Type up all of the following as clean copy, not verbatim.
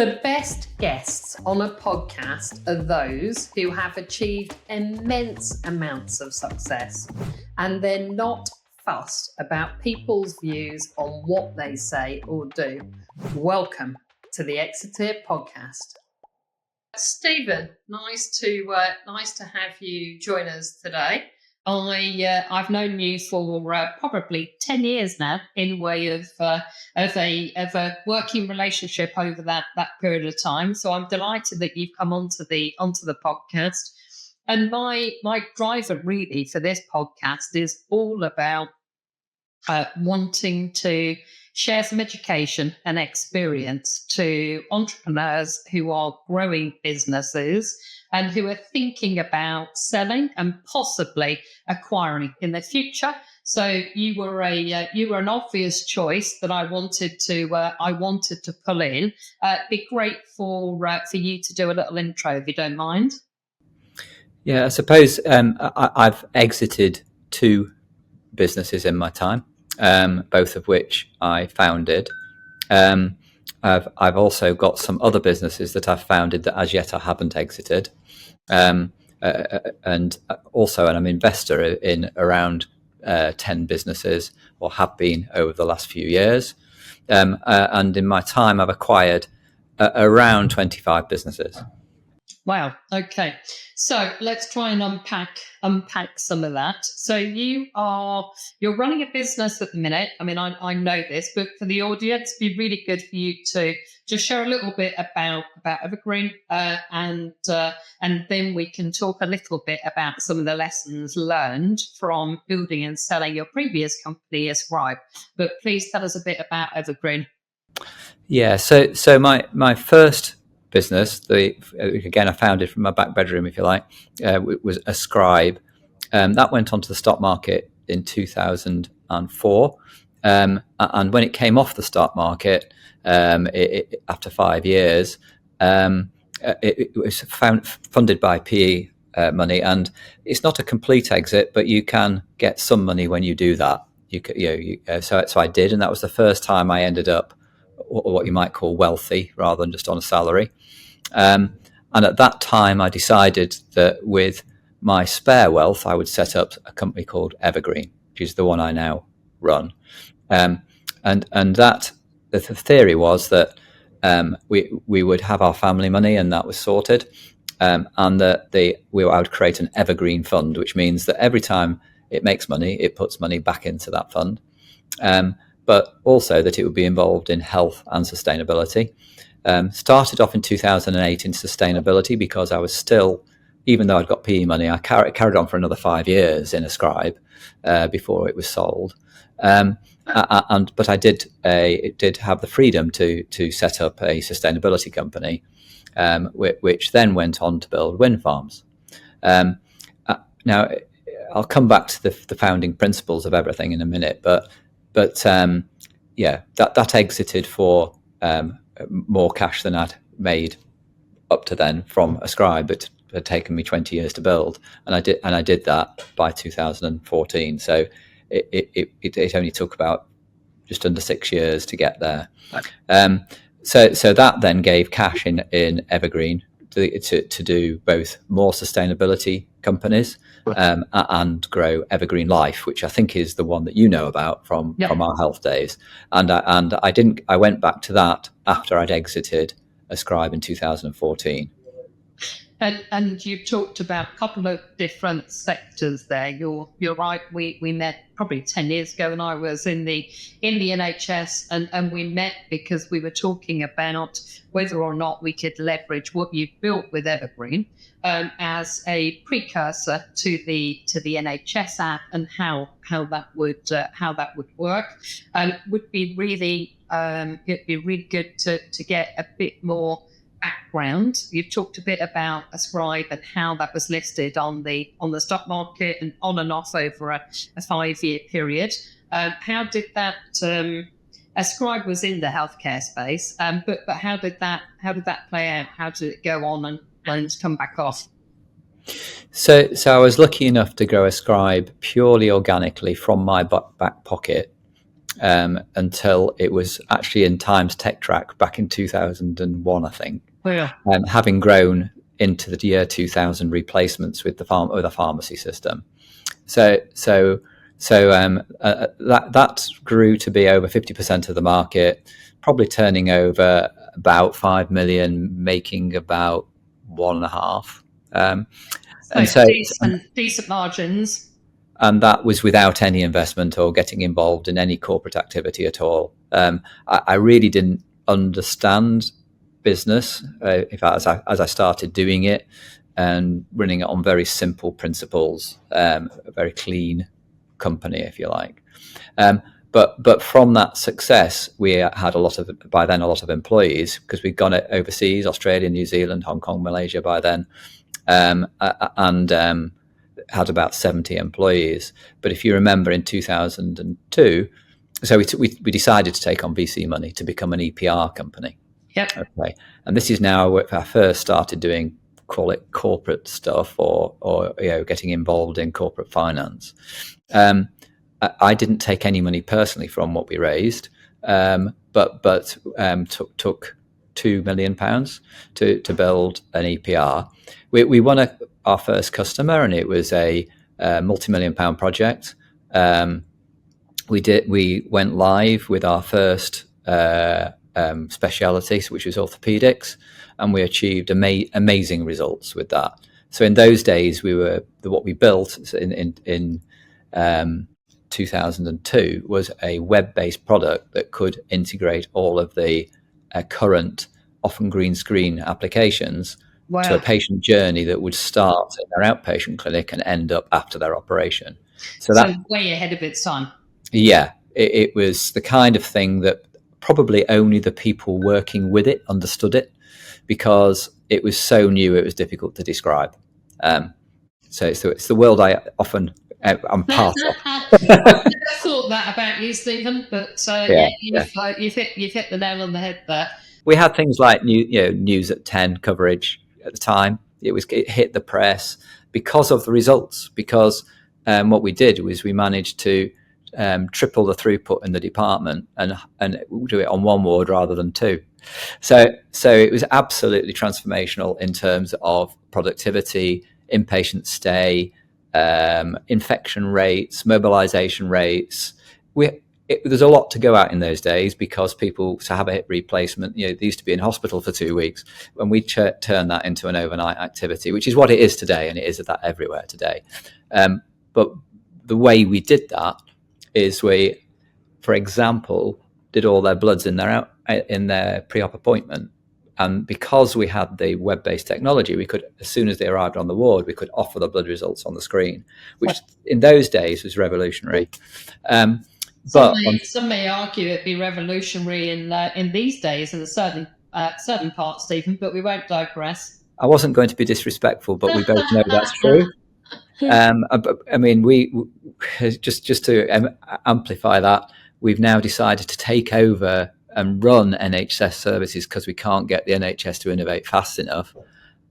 The best guests on a podcast are those who have achieved immense amounts of success, and they're not fussed about people's views on what they say or do. Welcome to the Exiteers podcast. Stephen, nice to have you join us today. I've known you for probably 10 years now, in way of a working relationship over that period of time. So I'm delighted that you've come onto the podcast. And my driver really for this podcast is all about wanting to share some education and experience to entrepreneurs who are growing businesses and who are thinking about selling and possibly acquiring in the future. So you were an obvious choice that I wanted to pull in. It'd be great for you to do a little intro if you don't mind. Yeah, I suppose I've exited 2 businesses in my time, both of which I founded. I've also got some other businesses that I've founded that as yet I haven't exited. And also I'm an investor in around 10 businesses, or have been over the last few years. And in my time, I've acquired around 25 businesses. Wow. Okay. So let's try and unpack some of that. So you're running a business at the minute. I mean, I know this, but for the audience, it'd be really good for you to just share a little bit about Evergreen, and then we can talk a little bit about some of the lessons learned from building and selling your previous company, Ascribe. But please tell us a bit about Evergreen. Yeah. So my first business, again, I founded from my back bedroom, if you like, was Ascribe. That went onto the stock market in 2004. And when it came off the stock market, after 5 years, it was funded by PE money. And it's not a complete exit, but you can get some money when you do that. So I did. And that was the first time I ended up what you might call wealthy rather than just on a salary. And at that time, I decided that with my spare wealth, I would set up a company called Evergreen, which is the one I now run. And that the theory was that we would have our family money, and that was sorted. And that I would create an evergreen fund, which means that every time it makes money, it puts money back into that fund. But also that it would be involved in health and sustainability. Started off in 2008 in sustainability because I was still, even though I'd got PE money, I carried on for another 5 years in Ascribe before it was sold. But I did have the freedom to set up a sustainability company, which then went on to build wind farms. Now, I'll come back to the founding principles of everything in a minute, but that exited for more cash than I'd made up to then from Ascribe. It had taken me 20 years to build, and I did that by 2014. So it only took about just under 6 years to get there. So that then gave cash in Evergreen to do both more sustainability companies and grow Evergreen Life, which I think is the one that you know about from our health days. And I went back to that after I'd exited Ascribe in 2014. And you've talked about a couple of different sectors there. You're right. We met probably 10 years ago, and I was in the NHS, and we met because we were talking about whether or not we could leverage what you've built with Evergreen as a precursor to the NHS app, and how that would work. It'd be really good to get a bit more background. You've talked a bit about Ascribe and how that was listed on the stock market and on and off over a 5-year period. How did that Ascribe was in the healthcare space, but how did that play out? How did it go on and come back off? So I was lucky enough to grow Ascribe purely organically from my back pocket. until it was actually in Times Tech Track back in 2001, I think. Well, Having grown into the year 2000 replacements with the pharmacy system. That grew to be over 50% of the market, probably turning over about 5 million, making about 1.5. Decent margins. And that was without any investment or getting involved in any corporate activity at all. I really didn't understand business as I started doing it and running it on very simple principles, a very clean company, if you like. But from that success, we had by then a lot of employees, because we'd gone overseas, Australia, New Zealand, Hong Kong, Malaysia by then, and had about 70 employees. But if you remember, in 2002, so we decided to take on VC money to become an EPR company. Yep. Okay. And this is now where I first started doing, call it corporate stuff, or getting involved in corporate finance. I didn't take any money personally from what we raised, but took £2 million to build an EPR. We won our first customer, and it was a multi-million pound project. We went live with our first speciality, which was orthopedics, and we achieved amazing results with that. So in those days, what we built in 2002 was a web-based product that could integrate all of the current, often green screen applications. Wow. To a patient journey that would start in their outpatient clinic and end up after their operation. So way ahead of its time. Yeah, it was the kind of thing that probably only the people working with it understood it, because it was so new, it was difficult to describe. So it's the world I'm part of. I never thought that about you, Stephen, but you've hit the nail on the head there. We had things like news at 10 coverage at the time. It hit the press because of the results. Because what we did was we managed to triple the throughput in the department and do it on one ward rather than two. So it was absolutely transformational in terms of productivity, inpatient stay, infection rates, mobilization rates. There's a lot to go at in those days, because people, to have a hip replacement, they used to be in hospital for 2 weeks, and we turn that into an overnight activity, which is what it is today, and it is that everywhere today. But the way we did that is we, for example, did all their bloods in their pre-op appointment. And because we had the web-based technology, we could, as soon as they arrived on the ward, we could offer the blood results on the screen, which in those days was revolutionary. Some may argue it'd be revolutionary in these days, in a certain part, Stephen, but we won't digress. I wasn't going to be disrespectful, but we both know that's true. I mean, we just to amplify that, we've now decided to take over and run NHS services because we can't get the NHS to innovate fast enough.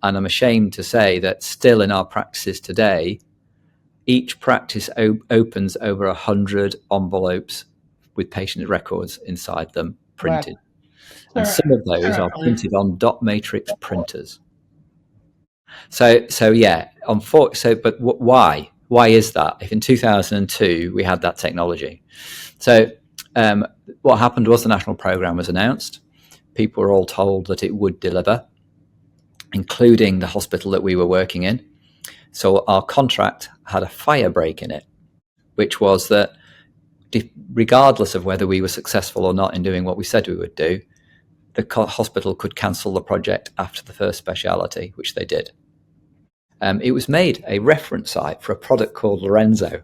And I'm ashamed to say that still in our practices today, each practice opens over 100 envelopes with patient records inside them printed. Wow. And some of those are printed on dot matrix printers. So yeah, but why? Why is that? If in 2002 we had that technology? So what happened was the national programme was announced. People were all told that it would deliver, including the hospital that we were working in. So our contract had a fire break in it, which was that regardless of whether we were successful or not in doing what we said we would do, the hospital could cancel the project after the first speciality, which they did. It was made a reference site for a product called Lorenzo,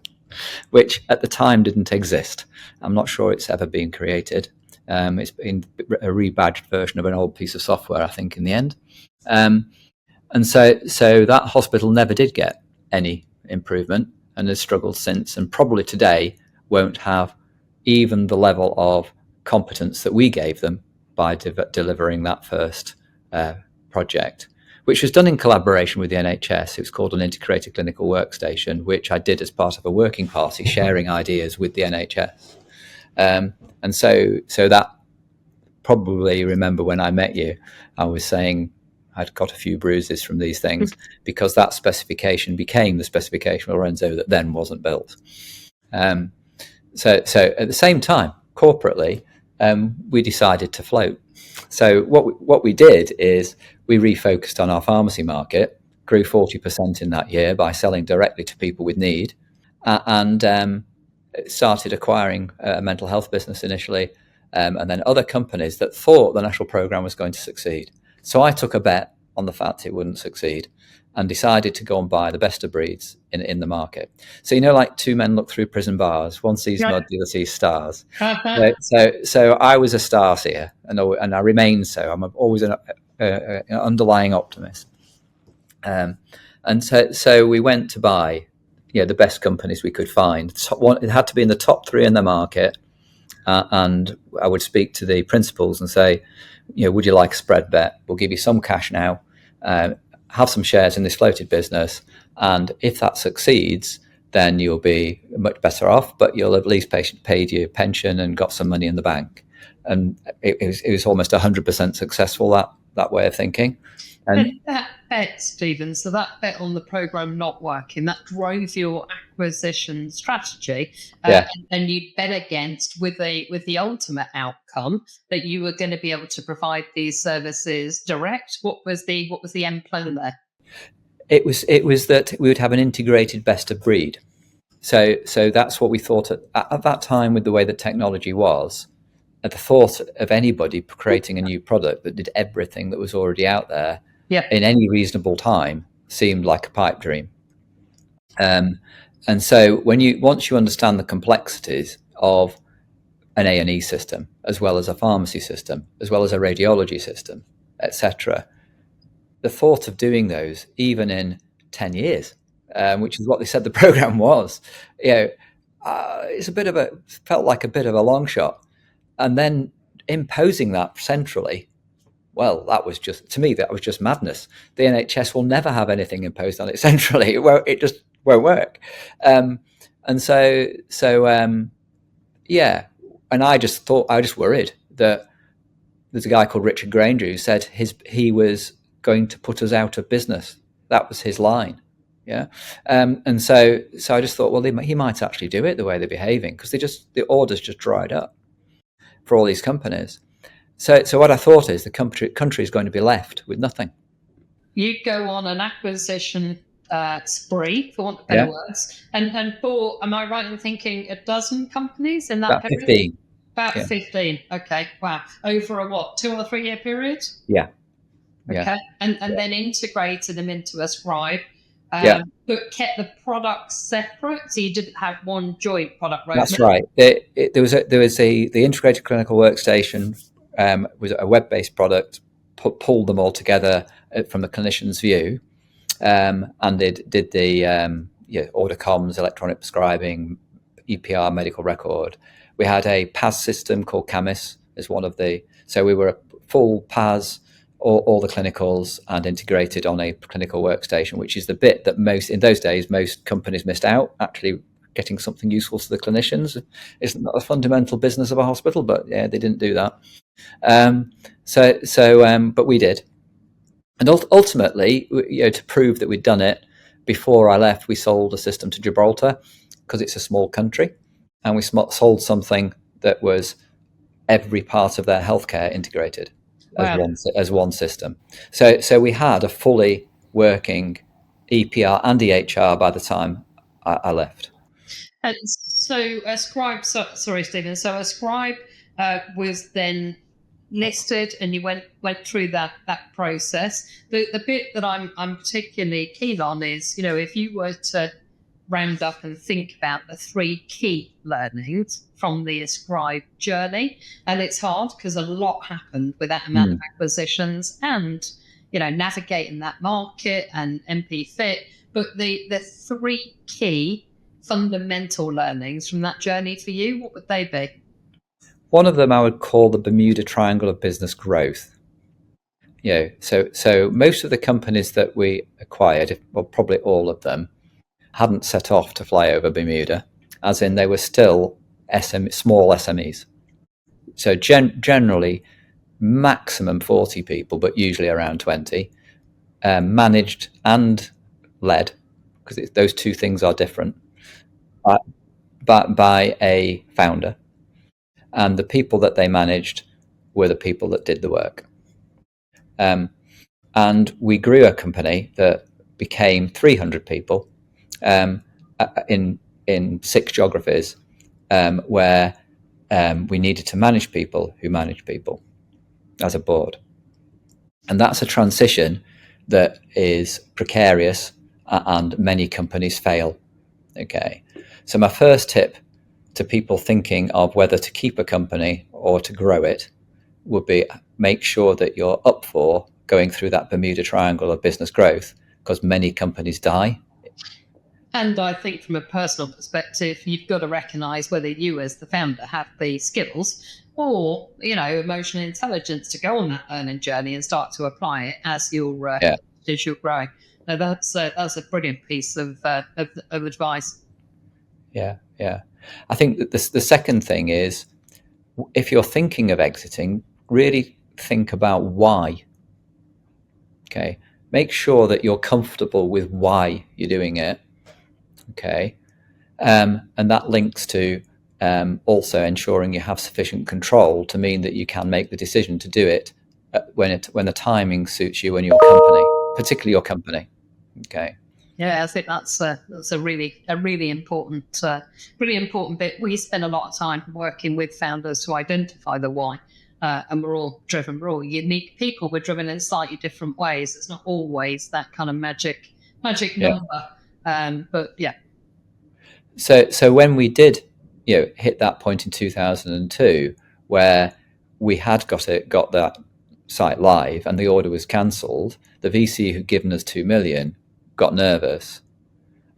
which at the time didn't exist. I'm not sure it's ever been created. It's been a rebadged version of an old piece of software, I think, in the end. And so that hospital never did get any improvement and has struggled since, and probably today won't have even the level of competence that we gave them by delivering that first project, which was done in collaboration with the NHS. It was called an integrated clinical workstation, which I did as part of a working party, sharing ideas with the NHS. And so that, probably remember when I met you, I was saying I'd got a few bruises from these things because that specification became the specification of Lorenzo that then wasn't built. So at the same time, corporately, we decided to float. So what we did is we refocused on our pharmacy market, grew 40% in that year by selling directly to people with need, and started acquiring a mental health business initially, and then other companies that thought the national program was going to succeed. So I took a bet on the fact it wouldn't succeed and decided to go and buy the best of breeds in the market. So, like two men look through prison bars, one sees mud, the other sees stars. So I was a star seer, and I remain so. I'm always an underlying optimist. And so we went to buy the best companies we could find. It had to be in the top 3 in the market. And I would speak to the principals and say, would you like a spread bet? We'll give you some cash now, have some shares in this floated business. And if that succeeds, then you'll be much better off, but you'll at least paid your pension and got some money in the bank. And it was almost 100% successful, that way of thinking. And that bet, Stephen, so that bet on the program not working, that drove your acquisition strategy, and you bet against with the ultimate outcome that you were going to be able to provide these services direct. What was the end plan there? It was that we would have an integrated best of breed. So that's what we thought at that time, with the way that technology was. At the thought of anybody creating a new product that did everything that was already out there in any reasonable time seemed like a pipe dream. And so once you understand the complexities of an A&E system, as well as a pharmacy system, as well as a radiology system, etc., the thought of doing those even in 10 years, which is what they said the program was, it's felt like a bit of a long shot. And then imposing that centrally, well, that was just madness. The NHS will never have anything imposed on it centrally. It just won't work. And I just worried that there's a guy called Richard Granger who said he was going to put us out of business. That was his line. Yeah. And so I just thought, well, he might actually do it the way they're behaving, because the orders just dried up for all these companies. So what I thought is the country is going to be left with nothing. You go on an acquisition spree, for want of better words, and bought, am I right in thinking, a dozen companies in that About period? 15. About 15. Okay. Wow. Over a 2 or 3 year period? Yeah. Okay. And then integrated them into a scribe. But kept the products separate, so you didn't have one joint product roadmap. That's right. There was the integrated clinical workstation was a web-based product, pulled them all together from the clinician's view, and did the order comms, electronic prescribing, EPR, medical record. We had a PAS system called CAMIS as one of the. So we were a full PAS. All the clinicals, and integrated on a clinical workstation, which is the bit that in those days most companies missed out. Actually getting something useful to the clinicians is not a fundamental business of a hospital, but they didn't do that. But we did. And ultimately, to prove that we'd done it, before I left, we sold a system to Gibraltar, because it's a small country, and we sold something that was every part of their healthcare integrated. Wow. As one system. So we had a fully working EPR and EHR by the time I left. And so a scribe, sorry, Stephen. So a scribe was then listed, and you went through that process. The bit that I'm particularly keen on is, if you were to round up and think about the 3 key learnings from the Ascribe journey, and it's hard because a lot happened with that amount of acquisitions and navigating that market and MP Fit, but the 3 key fundamental learnings from that journey for you, what would they be? One of them I would call the Bermuda Triangle of business growth. So most of the companies that we acquired, well, probably all of them, hadn't set off to fly over Bermuda, as in they were still small SMEs. So generally maximum 40 people, but usually around 20, managed and led, because those two things are different, by a founder. And the people that they managed were the people that did the work. And we grew a company that became 300 people in 6 geographies, where we needed to manage people who manage people as a board. And that's a transition that is precarious, and many companies fail. Okay. So my first tip to people thinking of whether to keep a company or to grow it would be make sure that you're up for going through that Bermuda Triangle of business growth, because many companies die. And I think from a personal perspective, you've got to recognise whether you as the founder have the skills or, emotional intelligence to go on that learning journey and start to apply it as you're growing. Now that's a brilliant piece of advice. Yeah. I think that the second thing is, if you're thinking of exiting, really think about why. Okay. Make sure that you're comfortable with why you're doing it. Okay. And that links to also ensuring you have sufficient control to mean that you can make the decision to do it when the timing suits you and your company, particularly your company. Okay. Yeah, I think that's a really important bit. We spend a lot of time working with founders to identify the why, and we're all driven. We're all unique people. We're driven in slightly different ways. It's not always that kind of magic number, but yeah. So when we did, hit that point in 2002 where we had got that site live and the order was cancelled, the VC who'd given us 2 million got nervous.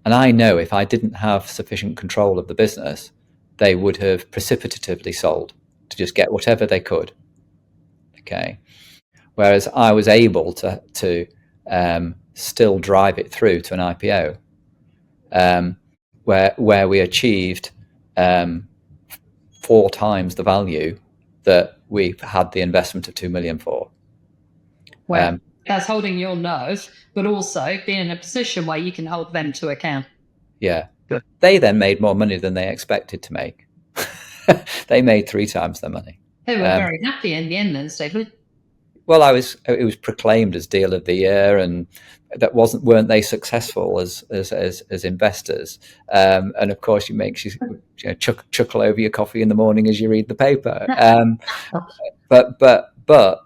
And I know if I didn't have sufficient control of the business, they would have precipitatively sold to just get whatever they could. Okay. Whereas I was able to still drive it through to an IPO, where we achieved 4 times the value that we had the investment of 2 million for. Well, that's holding your nerve, but also being in a position where you can hold them to account. Yeah. Good. They then made more money than they expected to make. They made 3 times their money. They were very happy in the end then, Stephen. Well, it was proclaimed as deal of the year, and that weren't they successful as investors? And of course, it makes you chuckle over your coffee in the morning as you read the paper. But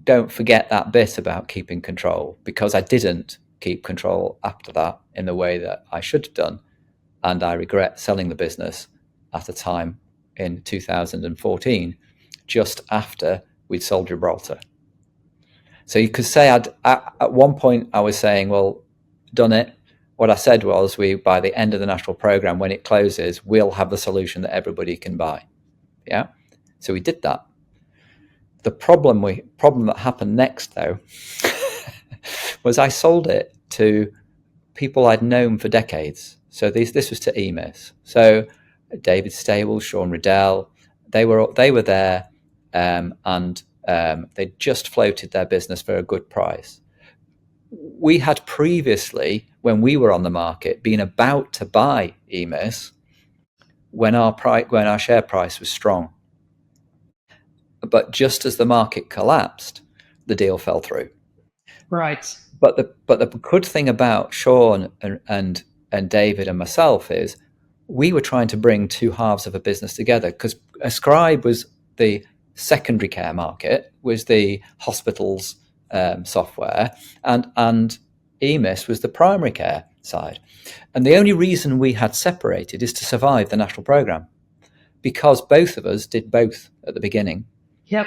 don't forget that bit about keeping control, because I didn't keep control after that in the way that I should have done, and I regret selling the business at a time in 2014, just after we'd sold Gibraltar. So you could say at one point I was saying, well, done it. What I said was, by the end of the national program, when it closes, we'll have the solution that everybody can buy. Yeah. So we did that. The problem that happened next, though, was I sold it to people I'd known for decades. So this was to EMIS. So David Stable, Sean Riddell, they were there, and they just floated their business for a good price. We had previously, when we were on the market, been about to buy EMIS when our share price was strong. But just as the market collapsed, the deal fell through. Right. But the good thing about Sean and David and myself is we were trying to bring 2 halves of a business together, because Ascribe was the secondary care market, was the hospitals software, and EMIS was the primary care side. And the only reason we had separated is to survive the national program, because both of us did both at the beginning. Yep.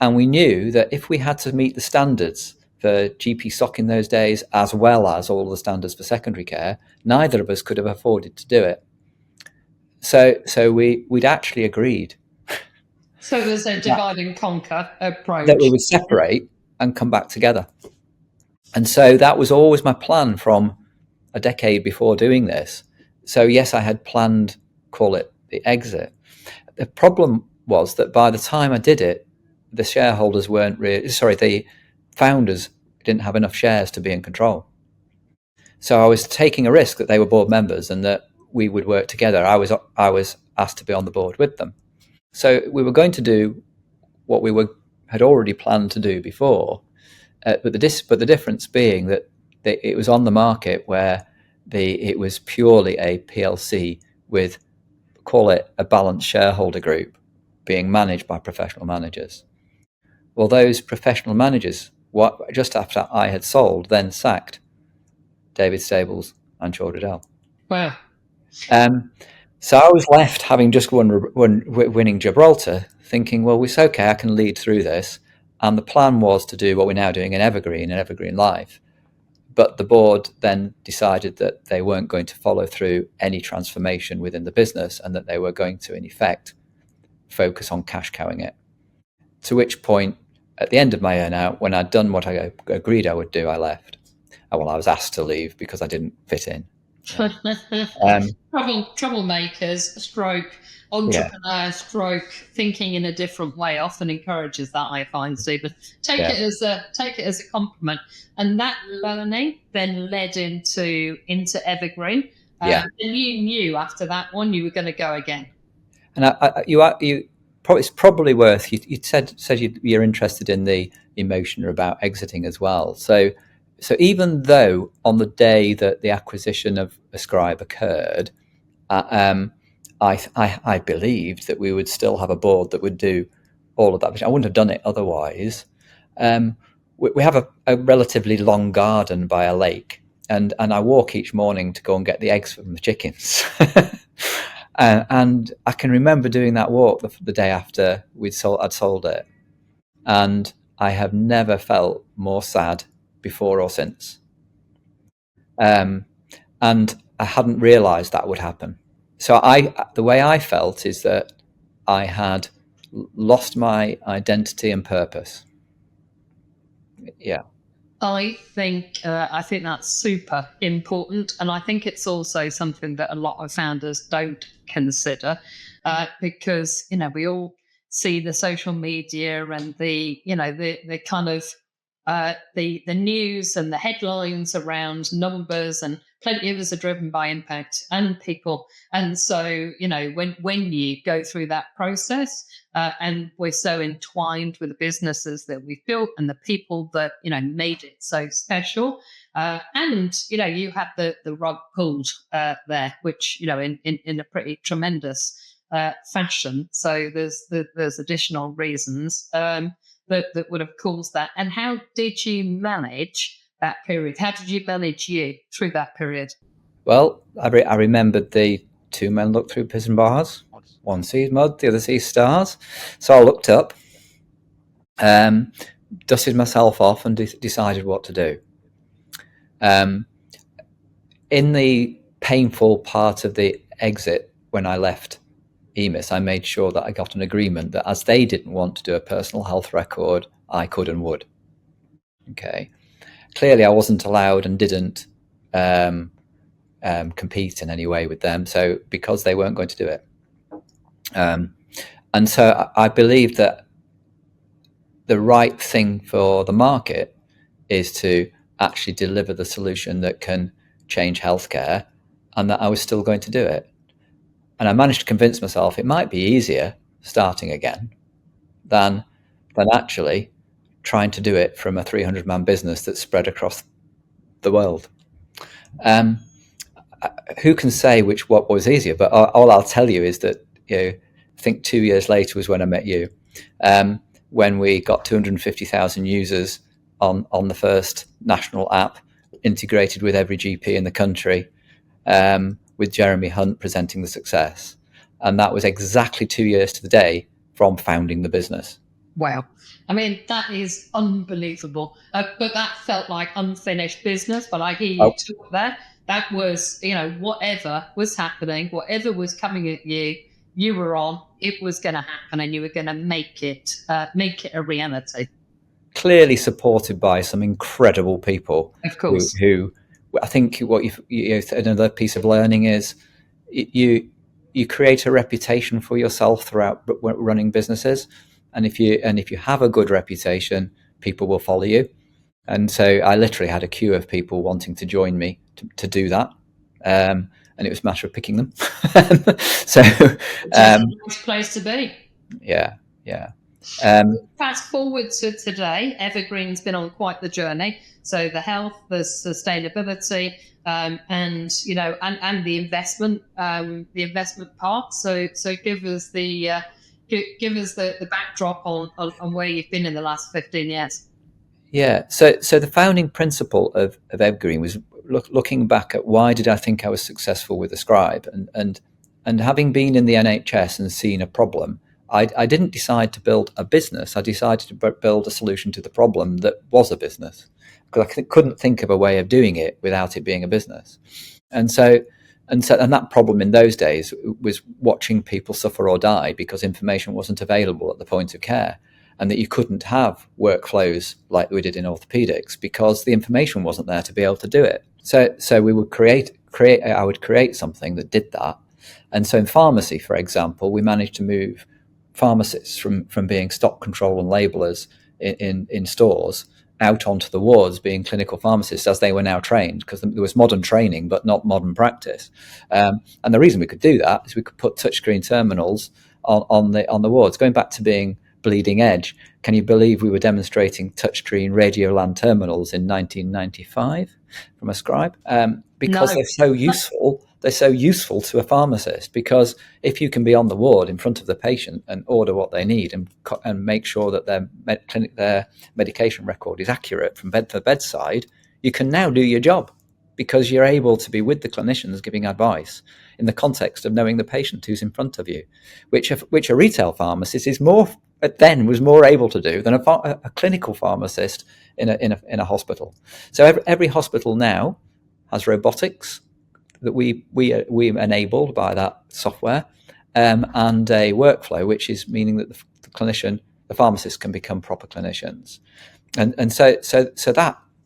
And we knew that if we had to meet the standards for GP SOC in those days, as well as all the standards for secondary care, neither of us could have afforded to do it. So we'd actually agreed. So there's a divide and conquer approach. That we would separate and come back together. And so that was always my plan from a decade before doing this. So yes, I had planned, call it the exit. The problem was that by the time I did it, the shareholders weren't really, sorry, the founders didn't have enough shares to be in control. So I was taking a risk that they were board members and that we would work together. I was asked to be on the board with them. So we were going to do what we had already planned to do before, but the difference being that it was on the market where it was purely a PLC with, call it a balanced shareholder group, being managed by professional managers. Well, those professional managers, just after I had sold, then sacked David Stables and George Riddell. Wow. So I was left, having just winning Gibraltar, thinking, well, it's okay, I can lead through this. And the plan was to do what we're now doing in Evergreen Life. But the board then decided that they weren't going to follow through any transformation within the business and that they were going to, in effect, focus on cash cowing it. To which point, at the end of my earnout, when I'd done what I agreed I would do, I left. Well, I was asked to leave because I didn't fit in. Troublemakers, stroke, entrepreneur, stroke, thinking in a different way often encourages that, I find, Stephen. Take it as a compliment. And that learning then led into Evergreen. And you knew after that one you were going to go again. And it's probably worth, you said you're interested in the emotion about exiting as well. So even though on the day that the acquisition of Ascribe occurred, I believed that we would still have a board that would do all of that. I wouldn't have done it otherwise. We have a relatively long garden by a lake, and I walk each morning to go and get the eggs from the chickens. And I can remember doing that walk the day after I'd sold it, and I have never felt more sad before or since. And I hadn't realised that would happen. So the way I felt is that I had lost my identity and purpose. Yeah. I think that's super important, and I think it's also something that a lot of founders don't consider, because we all see the social media and the kind of the news and the headlines around numbers, and plenty of us are driven by impact and people. And so, when you go through that process, and we're so entwined with the businesses that we've built and the people that, made it so special. And, you have the rug pulled there, which, in a pretty tremendous fashion. So there's additional reasons that would have caused that. And how did you manage that period? How did you manage you through that period? Well, I remembered the two men look through prison bars. One sees mud, the other sees stars. So I looked up, dusted myself off, and decided what to do. In the painful part of the exit, when I left EMIS, I made sure that I got an agreement that as they didn't want to do a personal health record, I could and would. Okay. Clearly, I wasn't allowed and didn't compete in any way with them. So because they weren't going to do it. And so I believe that the right thing for the market is to actually deliver the solution that can change healthcare, and that I was still going to do it. And I managed to convince myself it might be easier starting again than actually trying to do it from a 300-man business that's spread across the world. Who can say what was easier? But all I'll tell you is that, I think 2 years later was when I met you, when we got 250,000 users on the first national app, integrated with every GP in the country, with Jeremy Hunt presenting the success. And that was exactly 2 years to the day from founding the business. Wow. I mean, that is unbelievable. But that felt like unfinished business. But I hear you talk there. That was, whatever was happening, whatever was coming at you, you were on. It was going to happen, and you were going to make it a reality. Clearly supported by some incredible people. Of course. Who I think what another piece of learning is you you create a reputation for yourself throughout running businesses, and if you have a good reputation, people will follow you. And so I literally had a queue of people wanting to join me to do that. And it was a matter of picking them. So, Which is a nice place to be. yeah, yeah. Fast forward to today, Evergreen's been on quite the journey. So the health, the sustainability, and the investment part. So give us the backdrop on where you've been in the last 15 years. Yeah. So the founding principle of Evergreen was looking back at why did I think I was successful with the scribe, and having been in the NHS and seen a problem, I didn't decide to build a business. I decided to build a solution to the problem that was a business, because I couldn't think of a way of doing it without it being a business. And that problem in those days was watching people suffer or die because information wasn't available at the point of care, and that you couldn't have workflows like we did in orthopedics because the information wasn't there to be able to do it. So we would I would create something that did that. And so in pharmacy, for example, we managed to move pharmacists from being stock control and labellers in stores out onto the wards being clinical pharmacists, as they were now trained, because there was modern training but not modern practice. And the reason we could do that is we could put touchscreen terminals on the wards. Going back to being bleeding edge, can you believe we were demonstrating touchscreen Radiolan terminals in 1995 from a scribe? Because they're so useful. They're so useful to a pharmacist, because if you can be on the ward in front of the patient and order what they need and make sure that their medication record is accurate from bed to bedside, you can now do your job, because you're able to be with the clinicians giving advice in the context of knowing the patient who's in front of you, which a retail pharmacist was more able to do than a clinical pharmacist in a hospital. So every hospital now has robotics that we enabled by that software, and a workflow, which is meaning that the pharmacist can become proper clinicians, and so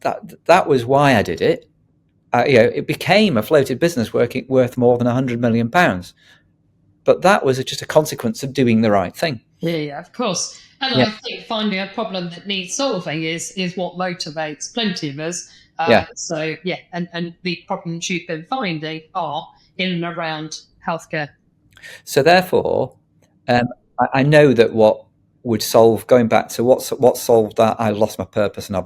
that was why I did it. It became a floated business worth more than £100 million, but that was just a consequence of doing the right thing. Yeah, of course. And I think finding a problem that needs solving is what motivates plenty of us. So and the problems you've been finding are in and around healthcare. So therefore, I know that what would solve, going back to what solved that, I lost my purpose and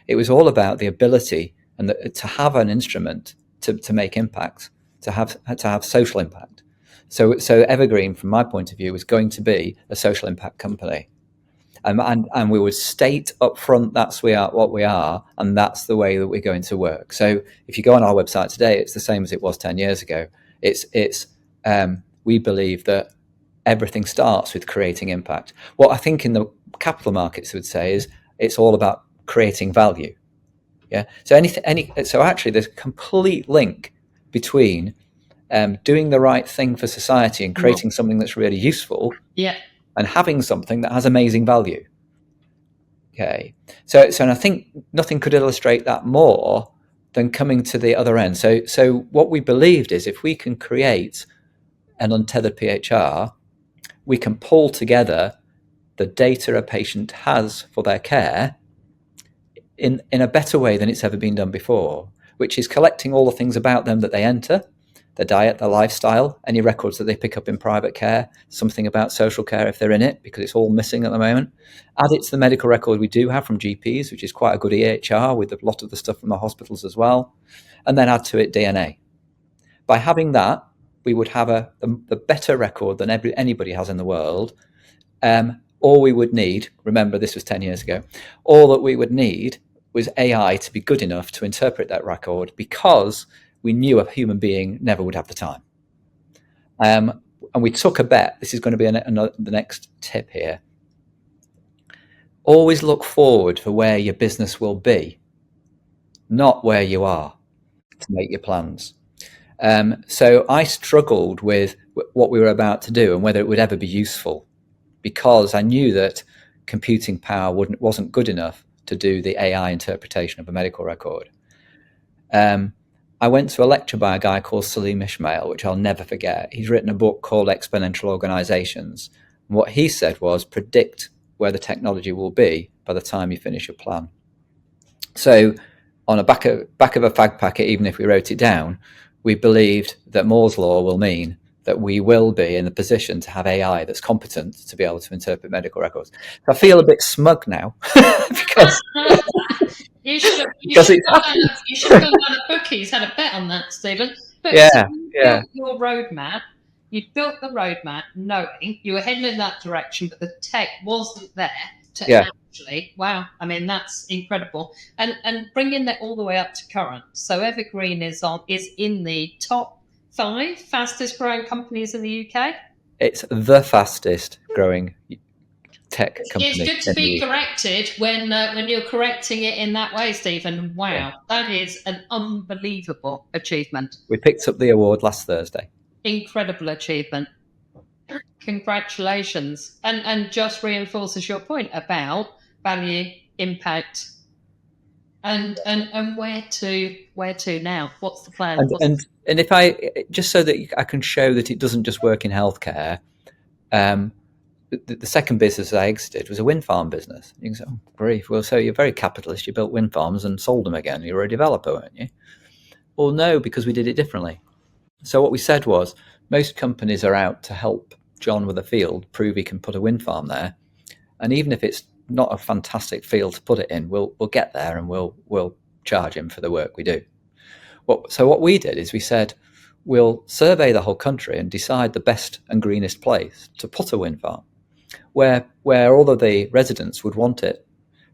it was all about the ability and to have an instrument to make impact, to have social impact. So Evergreen, from my point of view, was going to be a social impact company. And we would state up front that's what we are, and that's the way that we're going to work. So if you go on our website today, it's the same as it was 10 years ago. We believe that everything starts with creating impact. What I think in the capital markets would say is it's all about creating value. Yeah. So so actually there's a complete link between doing the right thing for society and creating something that's really useful. Yeah. And having something that has amazing value. Okay. So and I think nothing could illustrate that more than coming to the other end. So what we believed is if we can create an untethered PHR, we can pull together the data a patient has for their care in a better way than it's ever been done before, which is collecting all the things about them that they enter, their diet, their lifestyle, any records that they pick up in private care, something about social care if they're in it, because it's all missing at the moment. Add it to the medical record we do have from GPs, which is quite a good EHR with a lot of the stuff from the hospitals as well, and then add to it DNA. By having that, we would have the better record than anybody has in the world. All we would need, remember this was 10 years ago, all that we would need was AI to be good enough to interpret that record, because we knew a human being never would have the time. And we took a bet. This is going to be the next tip here. Always look forward for where your business will be, not where you are, to make your plans. So I struggled with what we were about to do and whether it would ever be useful, because I knew that computing power wasn't good enough to do the AI interpretation of a medical record. I went to a lecture by a guy called Salim Ismail, which I'll never forget. He's written a book called Exponential Organizations. And what he said was predict where the technology will be by the time you finish your plan. So on a back of a fag packet, even if we wrote it down, we believed that Moore's law will mean that we will be in the position to have AI that's competent to be able to interpret medical records. So I feel a bit smug now because You should have because it's happened. you should have gone down a bookies, had a bet on that, Stephen. But so Yeah, you yeah, built your roadmap. You built the roadmap knowing you were heading in that direction, but the tech wasn't there to yeah. actually. Wow, I mean that's incredible. And bringing that all the way up to current. So Evergreen is in the top 5 fastest growing companies in the UK. It's the fastest growing tech company. It's good to be corrected when you're correcting it in that way, Stephen. Wow, yeah. That is an unbelievable achievement. We picked up the award last Thursday. Incredible achievement. Congratulations. And just reinforces your point about value, impact, and where to now? What's the plan? And if I just so that I can show that it doesn't just work in healthcare. The second business I exited was a wind farm business. You can say, oh, grief. Well, so you're very capitalist. You built wind farms and sold them again. You were a developer, weren't you? Well, no, because we did it differently. So what we said was most companies are out to help John with a field, prove he can put a wind farm there. And even if it's not a fantastic field to put it in, we'll get there and we'll charge him for the work we do. So what we did is we said, we'll survey the whole country and decide the best and greenest place to put a wind farm, where all of the residents would want it,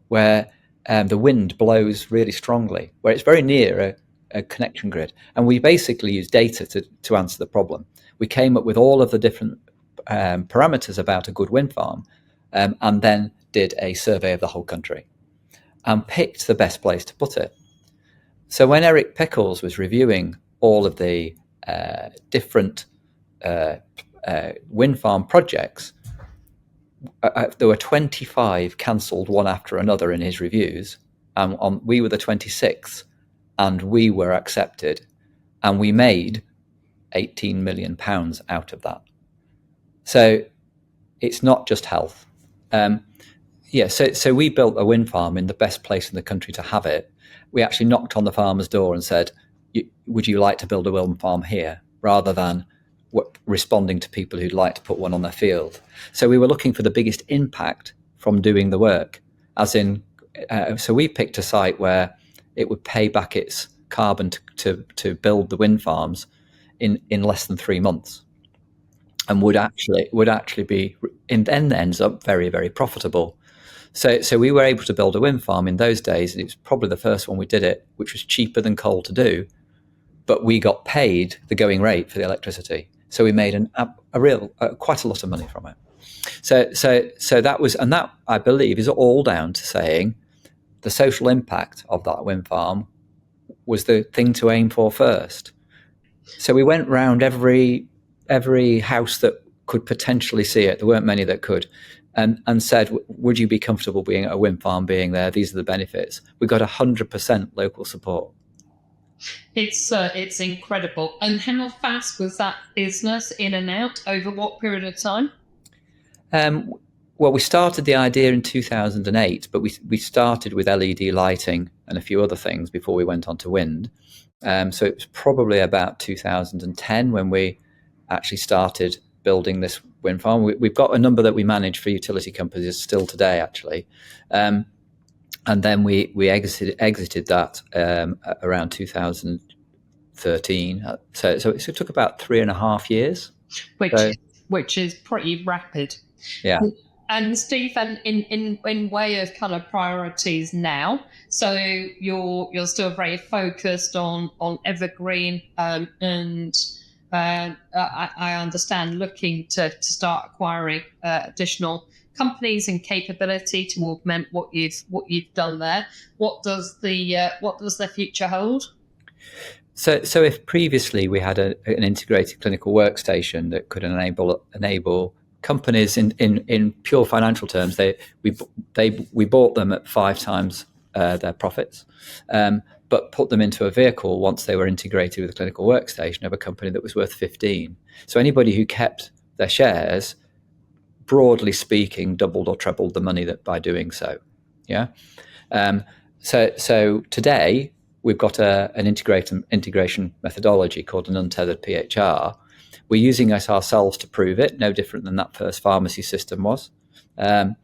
where the wind blows really strongly, where it's very near a connection grid. And we basically use data to answer the problem. We came up with all of the different parameters about a good wind farm, and then did a survey of the whole country and picked the best place to put it. So when Eric Pickles was reviewing all of the different wind farm projects, there were 25 cancelled one after another in his reviews, and we were the 26th, and we were accepted, and we made £18 million out of that. So it's not just health. So we built a wind farm in the best place in the country to have it. We actually knocked on the farmer's door and said, would you like to build a wind farm here, rather than responding to people who'd like to put one on their field. So we were looking for the biggest impact from doing the work, as in, so we picked a site where it would pay back its carbon to build the wind farms in less than 3 months, and would actually be, and then ends up very, very profitable. So we were able to build a wind farm in those days, and it was probably the first one we did it, which was cheaper than coal to do, but we got paid the going rate for the electricity. So we made quite a lot of money from it. So that was, and that I believe is all down to saying the social impact of that wind farm was the thing to aim for first. So we went round every house that could potentially see it. There weren't many that could, and said, would you be comfortable being at a wind farm being there? These are the benefits. We got 100% local support. It's incredible. And how fast was that business in and out? Over what period of time? Well, we started the idea in 2008, but we started with LED lighting and a few other things before we went on to wind. So it was probably about 2010 when we actually started building this wind farm. We've got a number that we manage for utility companies still today, actually. And then we exited that around 2013. So it took about 3.5 years. Which is pretty rapid. Yeah. And Stephen, in way of kind of priorities now, so you're still very focused on Evergreen, and I understand looking to start acquiring additional companies and capability to augment what you've done there. What does the future hold? So if previously we had an integrated clinical workstation that could enable companies in pure financial terms, we bought them at 5 times their profits. but put them into a vehicle once they were integrated with a clinical workstation of a company that was worth 15. So anybody who kept their shares, broadly speaking, doubled or trebled the money that by doing so. Yeah. So today we've got an integration methodology called an untethered PHR. We're using it ourselves to prove it, no different than that first pharmacy system was. And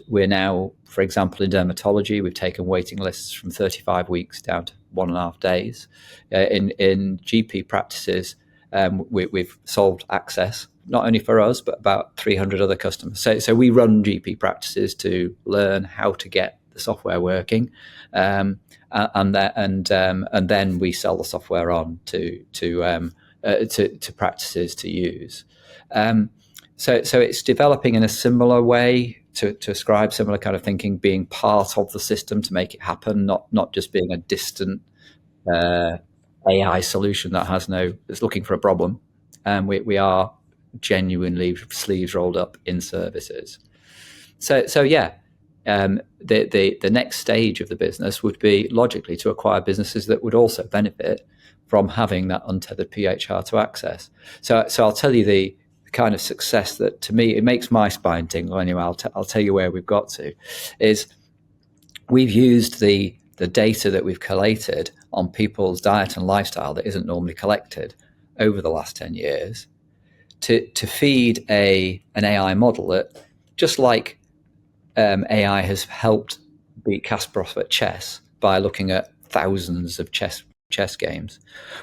we're now, for example, in dermatology, we've taken waiting lists from 35 weeks down to 1.5 days. In GP practices, we've solved access, not only for us, but about 300 other customers. So we run GP practices to learn how to get the software working, and then we sell the software on to practices to use. So it's developing in a similar way to ascribe similar kind of thinking, being part of the system to make it happen, not just being a distant AI solution that's looking for a problem. We are genuinely sleeves rolled up in services. So yeah, the next stage of the business would be logically to acquire businesses that would also benefit from having that untethered PHR to access. So I'll tell you the kind of success that, to me, it makes my spine tingle. Anyway, I'll tell you where we've got to. Is we've used the data that we've collated on people's diet and lifestyle that isn't normally collected over the last 10 years to feed an AI model that, just like AI has helped beat Kasparov at chess by looking at thousands of chess games,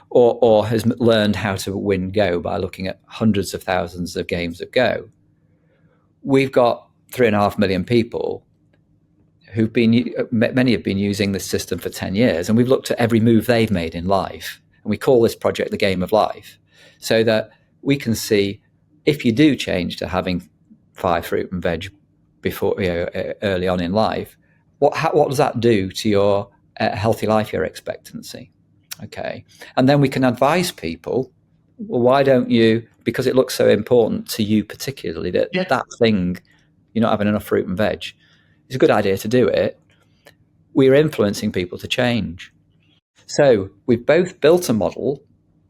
or has learned how to win Go by looking at hundreds of thousands of games of Go. We've got 3.5 million people many have been using this system for 10 years, and we've looked at every move they've made in life, and we call this project the game of life, so that we can see if you do change to having 5 fruit and veg before, early on in life, what does that do to your healthy life year expectancy? Okay, and then we can advise people, well, why don't you, because it looks so important to you particularly, that thing, you're not having enough fruit and veg, it's a good idea to do it. We're influencing people to change. So we've both built a model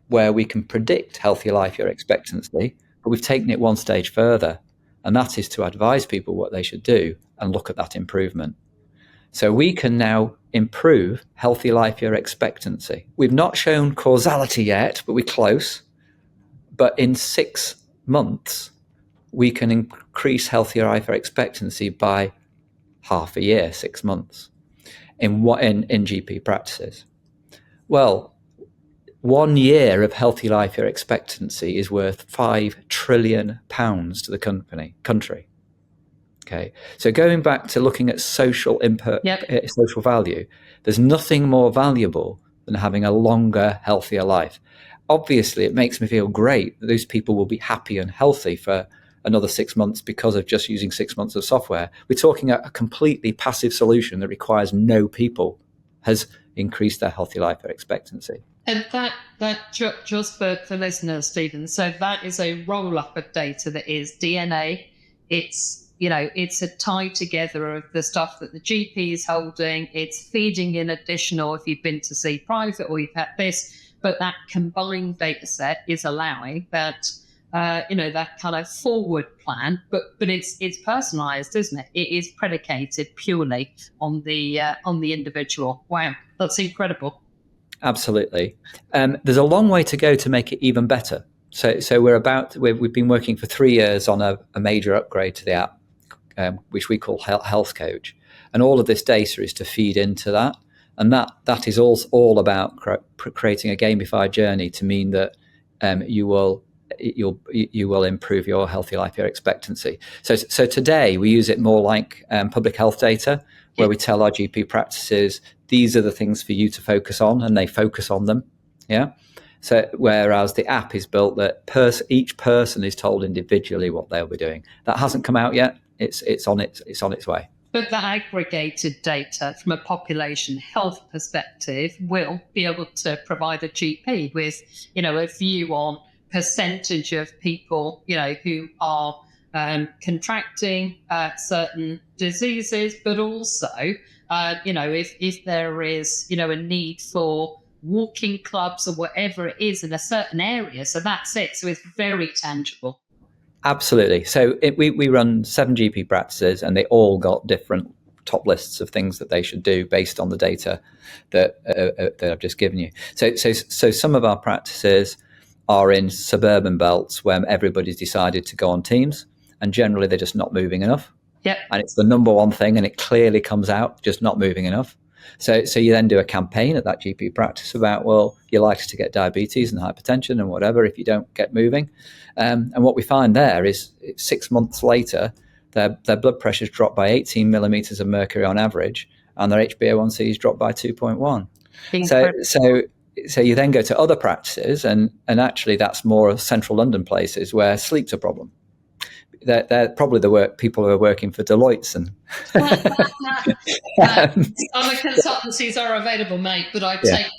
where we can predict healthy life year expectancy, but we've taken it one stage further, and that is to advise people what they should do and look at that improvement. So we can now improve healthy life year expectancy. We've not shown causality yet, but we're close. But in 6 months, we can increase healthy life year expectancy by half a year, 6 months in GP practices. Well, 1 year of healthy life year expectancy is worth £5 trillion to the country. Okay, so going back to looking at social input, social value, there's nothing more valuable than having a longer, healthier life. Obviously, it makes me feel great that those people will be happy and healthy for another 6 months because of just using 6 months of software. We're talking a completely passive solution that requires no people has increased their healthy life expectancy. And that just for listeners, Stephen, so that is a roll-up of data that is DNA. It's a tie together of the stuff that the GP is holding. It's feeding in additional if you've been to see private or you've had this, but that combined data set is allowing that, that kind of forward plan, but it's personalized, isn't it? It is predicated purely on the individual. Wow, that's incredible. Absolutely. There's a long way to go to make it even better. So we've been working for 3 years on a major upgrade to the app, which we call Health Coach, and all of this data is to feed into that, and that is all about creating a gamified journey to mean that you will improve your healthy life year expectancy. So today we use it more like public health data, where we tell our GP practices these are the things for you to focus on, and they focus on them. Yeah. So whereas the app is built that each person is told individually what they'll be doing. That hasn't come out yet. It's on its way. But the aggregated data from a population health perspective will be able to provide a GP with, a view on percentage of people, who are contracting certain diseases, but also If there is, a need for walking clubs or whatever it is in a certain area. So that's it. So it's very tangible. Absolutely. So we run 7 GP practices, and they all got different top lists of things that they should do based on the data that I've just given you. So some of our practices are in suburban belts where everybody's decided to go on teams, and generally they're just not moving enough. Yep. And it's the number one thing, and it clearly comes out, just not moving enough. So you then do a campaign at that GP practice about, well, you're likely to get diabetes and hypertension and whatever if you don't get moving. And what we find there is 6 months later, their blood pressure's dropped by 18 millimeters of mercury on average, and their HbA1c is dropped by 2.1. So you then go to other practices, and actually that's more central London places where sleep's a problem. They're probably the people who are working for Deloitte's and other consultancies are available, mate. But I take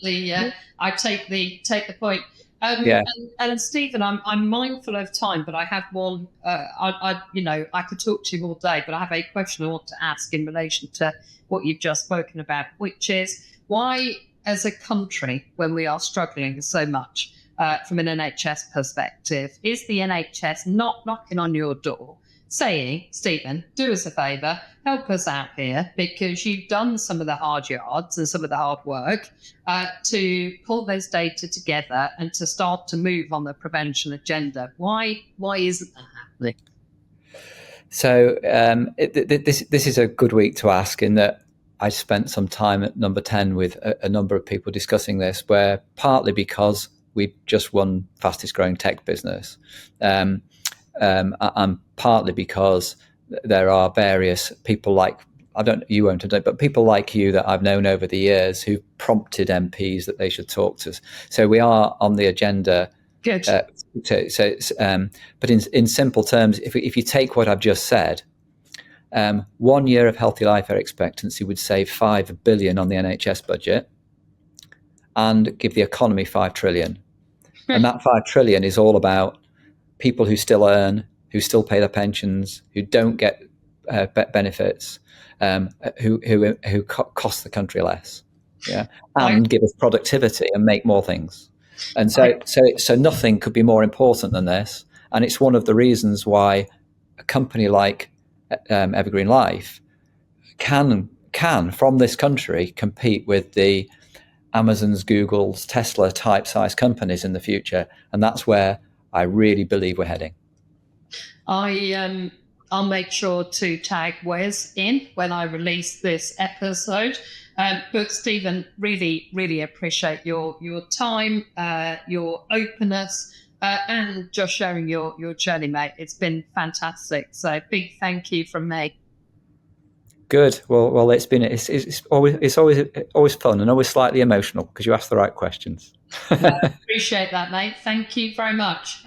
the point. And Stephen, I'm mindful of time, but I have one. I could talk to you all day, but I have a question I want to ask in relation to what you've just spoken about, which is why, as a country, when we are struggling so much from an NHS perspective, is the NHS not knocking on your door saying, Stephen, do us a favour, help us out here, because you've done some of the hard yards and some of the hard work to pull those data together and to start to move on the prevention agenda. Why isn't that happening? So this is a good week to ask, in that I spent some time at Number 10 with a number of people discussing this, where partly because we just won fastest growing tech business, and partly because there are various people like, you won't have done, but people like you that I've known over the years who prompted MPs that they should talk to us. So we are on the agenda. Good. But in simple terms, if you take what I've just said, 1 year of healthy life expectancy would save 5 billion on the NHS budget and give the economy 5 trillion. And that 5 trillion is all about people who still earn, who still pay their pensions, who don't get benefits, who cost the country less, and give us productivity and make more things. And so nothing could be more important than this. And it's one of the reasons why a company like Evergreen Life can from this country compete with the Amazons, Googles, Tesla type size companies in the future. And that's where I really believe we're heading. I'll make sure to tag Wes in when I release this episode. But Stephen, really, really appreciate your time, your openness, and just sharing your journey, mate. It's been fantastic. So big thank you from me. Good. Well, it's always fun and always slightly emotional because you ask the right questions. Appreciate that, mate. Thank you very much.